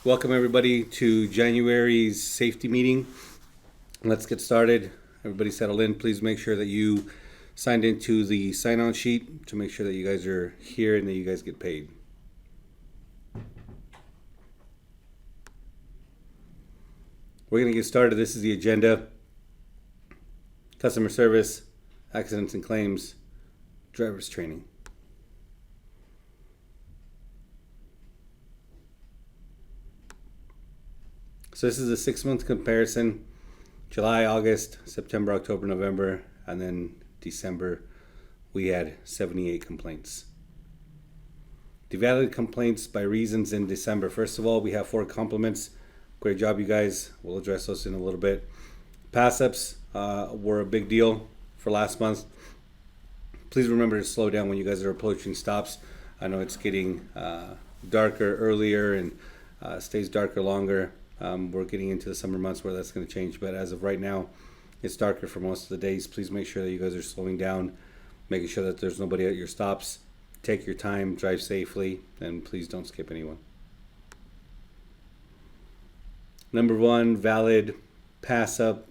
Welcome everybody to January's safety meeting. Let's get started. Everybody settle in. Please make sure that you signed into the sign-on sheet to make sure that you guys are here and that you guys get paid. We're going to get started. This is the agenda. Customer service, accidents and claims, driver's training. So this is a 6-month comparison. July, August, September, October, November, and then December, we had 78 complaints. The valid complaints by reasons in December. First of all, we have 4 compliments. Great job, you guys. We'll address those in a little bit. Pass-ups were a big deal for last month. Please remember to slow down when you guys are approaching stops. I know it's getting darker earlier and stays darker longer. We're getting into the summer months where that's going to change, but as of right now, it's darker for most of the days. Please make sure that you guys are slowing down, making sure that there's nobody at your stops. Take your time, drive safely, and please don't skip anyone. Number 1, valid pass up.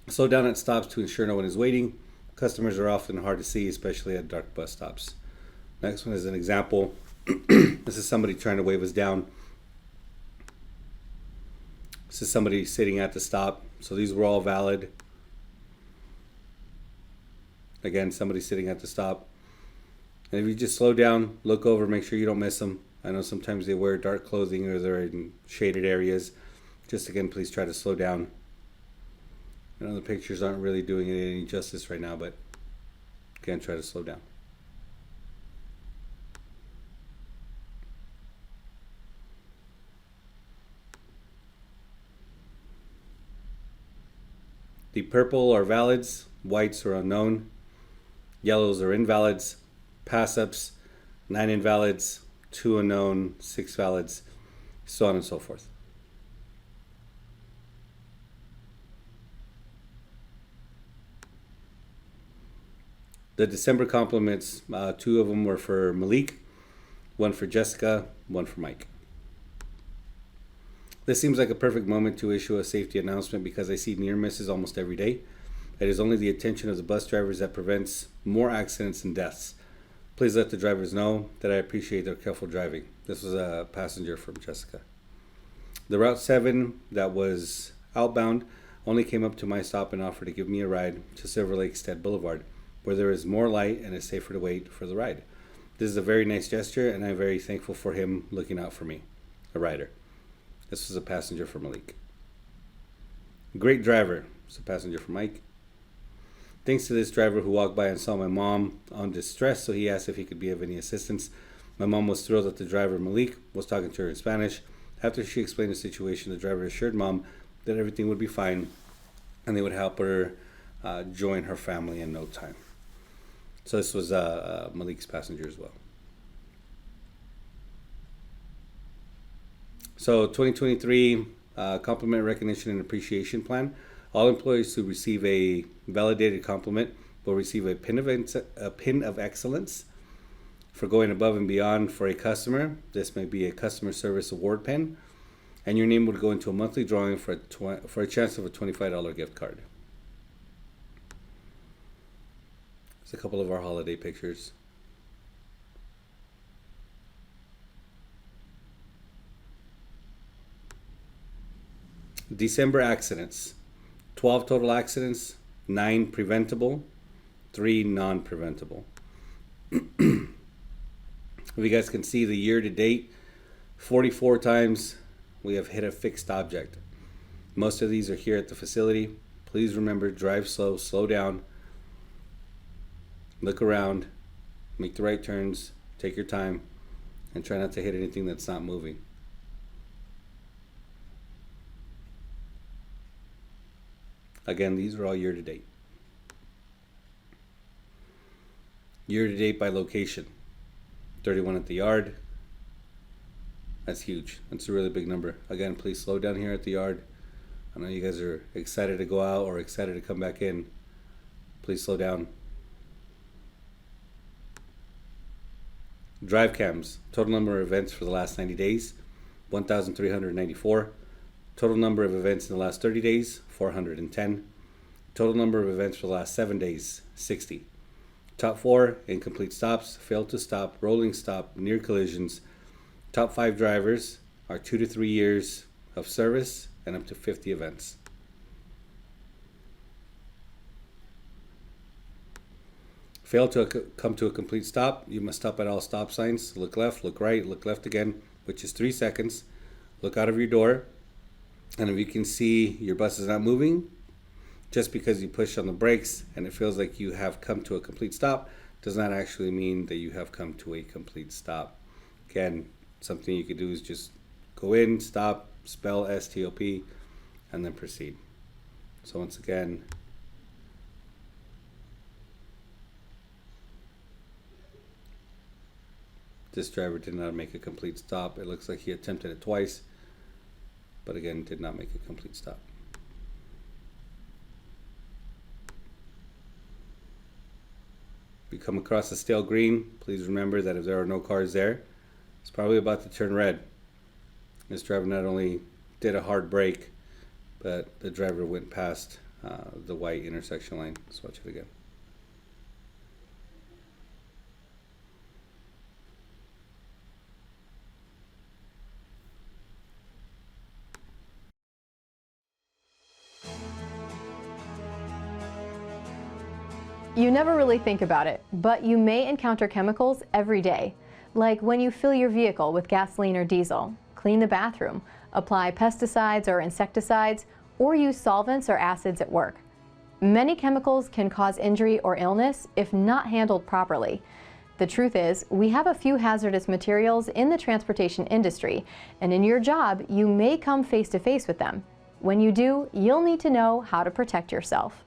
Slow down at stops to ensure no one is waiting. Customers are often hard to see, especially at dark bus stops. Next one is an example. This is somebody trying to wave us down. This is somebody sitting at the stop. So these were all valid. Again, somebody sitting at the stop. And if you just slow down, look over, make sure you don't miss them. I know sometimes they wear dark clothing or they're in shaded areas. Just again, please try to slow down. I know the pictures aren't really doing it any justice right now, but again, try to slow down. The purple are valids, whites are unknown, yellows are invalids, pass-ups, 9 invalids, 2 unknown, 6 valids, so on and so forth. The December compliments, 2 of them were for Malik, 1 for Jessica, 1 for Mike. This seems like a perfect moment to issue a safety announcement because I see near misses almost every day. It is only the attention of the bus drivers that prevents more accidents and deaths. Please let the drivers know that I appreciate their careful driving. This was a passenger from Jessica. The Route 7 that was outbound only came up to my stop and offered to give me a ride to Silver Lake Stead Boulevard, where there is more light and it's safer to wait for the ride. This is a very nice gesture and I'm very thankful for him looking out for me, a rider. This was a passenger for Malik. Great driver. It's a passenger for Mike. Thanks to this driver who walked by and saw my mom on distress, so he asked if he could be of any assistance. My mom was thrilled that the driver, Malik, was talking to her in Spanish. After she explained the situation, the driver assured mom that everything would be fine and they would help her join her family in no time. So this was Malik's passenger as well. So 2023 Compliment Recognition and Appreciation Plan. All employees who receive a validated compliment will receive a pin of excellence for going above and beyond for a customer. This may be a customer service award pin, and your name would go into a monthly drawing for a chance of a $25 gift card. There's a couple of our holiday pictures. December accidents. 12 total accidents, 9 preventable, 3 non-preventable. If you guys can see the year to date, 44 times we have hit a fixed object. Most of these are here at the facility. Please remember, drive slow, slow down, look around, make the right turns, take your time, and try not to hit anything that's not moving. Again, these are all year to date. Year to date by location. 31 at the yard. That's huge. That's a really big number. Again, please slow down here at the yard. I know you guys are excited to go out or excited to come back in. Please slow down. Drive cams. Total number of events for the last 90 days. 1,394. Total number of events in the last 30 days, 410. Total number of events for the last 7 days, 60. Top 4, incomplete stops, failed to stop, rolling stop, near collisions. Top 5 drivers are 2 to 3 years of service and up to 50 events. Fail to come to a complete stop, you must stop at all stop signs. Look left, look right, look left again, which is 3 seconds. Look out of your door, and if you can see your bus is not moving, just because you push on the brakes and it feels like you have come to a complete stop does not actually mean that you have come to a complete stop. Again, something you could do is just go in, stop, spell STOP, and then proceed. So once again, this driver did not make a complete stop. It looks like he attempted it twice, but again, did not make a complete stop. If you come across a stale green, please remember that if there are no cars there, it's probably about to turn red. This driver not only did a hard brake, but the driver went past the white intersection line. Let's watch it again. You never really think about it, but you may encounter chemicals every day, like when you fill your vehicle with gasoline or diesel, clean the bathroom, apply pesticides or insecticides, or use solvents or acids at work. Many chemicals can cause injury or illness if not handled properly. The truth is, we have a few hazardous materials in the transportation industry, and in your job, you may come face to face with them. When you do, you'll need to know how to protect yourself.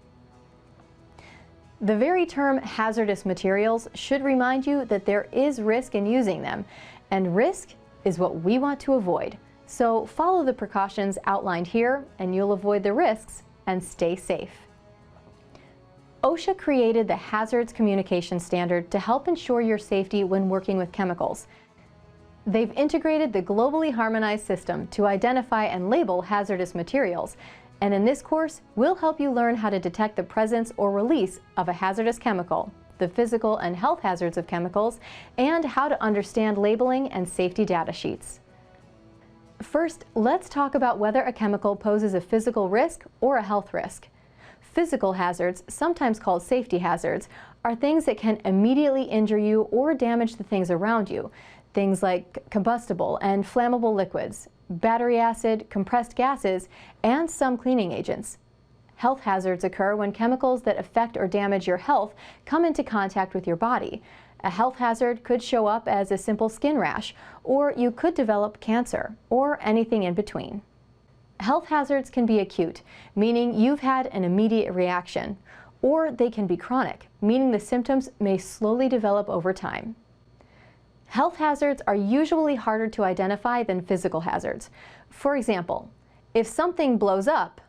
The very term hazardous materials should remind you that there is risk in using them, and risk is what we want to avoid. So follow the precautions outlined here and you'll avoid the risks and stay safe. OSHA created the Hazards Communication Standard to help ensure your safety when working with chemicals. They've integrated the globally harmonized system to identify and label hazardous materials. And in this course, we'll help you learn how to detect the presence or release of a hazardous chemical, the physical and health hazards of chemicals, and how to understand labeling and safety data sheets. First, let's talk about whether a chemical poses a physical risk or a health risk. Physical hazards, sometimes called safety hazards, are things that can immediately injure you or damage the things around you. Things like combustible and flammable liquids, battery acid, compressed gases, and some cleaning agents. Health hazards occur when chemicals that affect or damage your health come into contact with your body. A health hazard could show up as a simple skin rash, or you could develop cancer, or anything in between. Health hazards can be acute, meaning you've had an immediate reaction, or they can be chronic, meaning the symptoms may slowly develop over time. Health hazards are usually harder to identify than physical hazards. For example, if something blows up,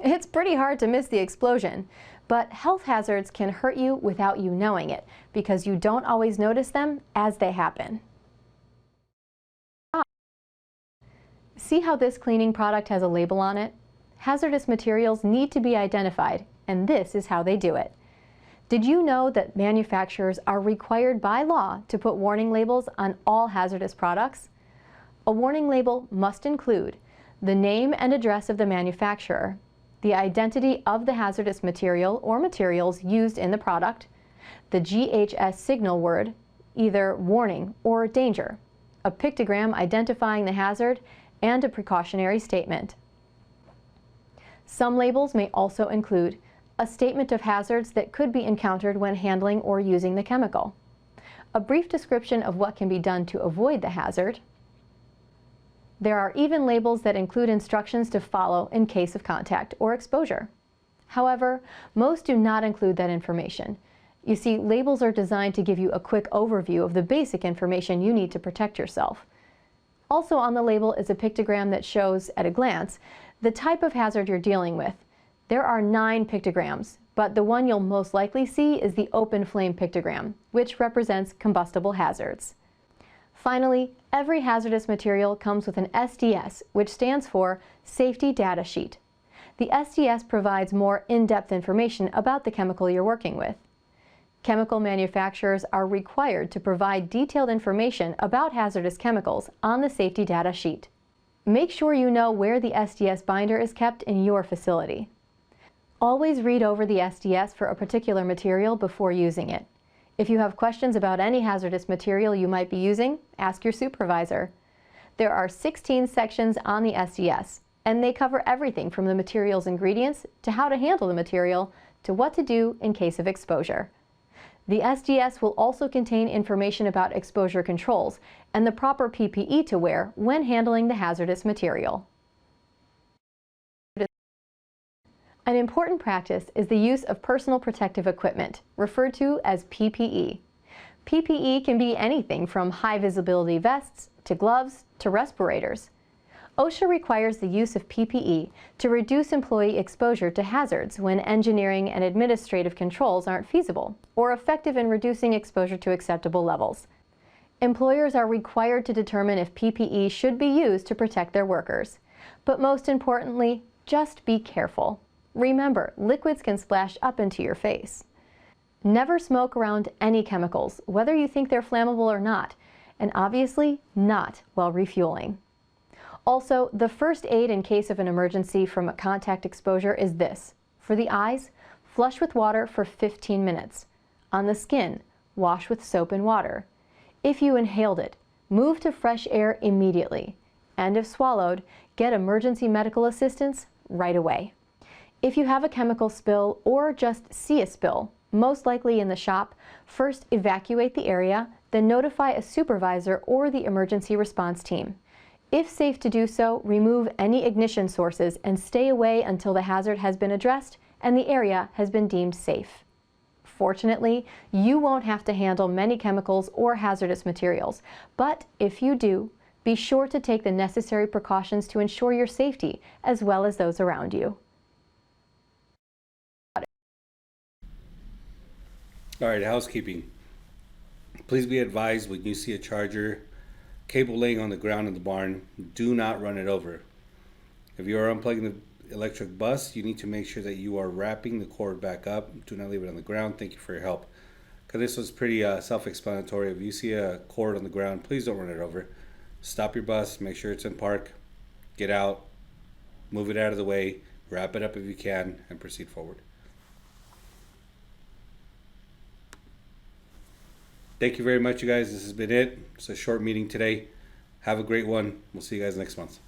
it's pretty hard to miss the explosion, but health hazards can hurt you without you knowing it because you don't always notice them as they happen. See how this cleaning product has a label on it? Hazardous materials need to be identified, and this is how they do it. Did you know that manufacturers are required by law to put warning labels on all hazardous products? A warning label must include the name and address of the manufacturer, the identity of the hazardous material or materials used in the product, the GHS signal word, either warning or danger, a pictogram identifying the hazard, and a precautionary statement. Some labels may also include a statement of hazards that could be encountered when handling or using the chemical, a brief description of what can be done to avoid the hazard. There are even labels that include instructions to follow in case of contact or exposure. However, most do not include that information. You see, labels are designed to give you a quick overview of the basic information you need to protect yourself. Also on the label is a pictogram that shows, at a glance, the type of hazard you're dealing with. There are 9 pictograms, but the one you'll most likely see is the open flame pictogram, which represents combustible hazards. Finally, every hazardous material comes with an SDS, which stands for Safety Data Sheet. The SDS provides more in-depth information about the chemical you're working with. Chemical manufacturers are required to provide detailed information about hazardous chemicals on the safety data sheet. Make sure you know where the SDS binder is kept in your facility. Always read over the SDS for a particular material before using it. If you have questions about any hazardous material you might be using, ask your supervisor. There are 16 sections on the SDS, and they cover everything from the material's ingredients to how to handle the material to what to do in case of exposure. The SDS will also contain information about exposure controls and the proper PPE to wear when handling the hazardous material. An important practice is the use of personal protective equipment, referred to as PPE. PPE can be anything from high-visibility vests to gloves to respirators. OSHA requires the use of PPE to reduce employee exposure to hazards when engineering and administrative controls aren't feasible or effective in reducing exposure to acceptable levels. Employers are required to determine if PPE should be used to protect their workers. But most importantly, just be careful. Remember, liquids can splash up into your face. Never smoke around any chemicals, whether you think they're flammable or not, and obviously not while refueling. Also, the first aid in case of an emergency from a contact exposure is this. For the eyes, flush with water for 15 minutes. On the skin, wash with soap and water. If you inhaled it, move to fresh air immediately. And if swallowed, get emergency medical assistance right away. If you have a chemical spill or just see a spill, most likely in the shop, first evacuate the area, then notify a supervisor or the emergency response team. If safe to do so, remove any ignition sources and stay away until the hazard has been addressed and the area has been deemed safe. Fortunately, you won't have to handle many chemicals or hazardous materials, but if you do, be sure to take the necessary precautions to ensure your safety as well as those around you. All right, housekeeping. Please be advised when you see a charger cable laying on the ground in the barn, do not run it over. If you are unplugging the electric bus, you need to make sure that you are wrapping the cord back up. Do not leave it on the ground. Thank you for your help. Because this was pretty self-explanatory. If you see a cord on the ground, please don't run it over. Stop your bus, make sure it's in park, get out, move it out of the way, wrap it up if you can, and proceed forward. Thank you very much, you guys. This has been it. It's a short meeting today. Have a great one. We'll see you guys next month.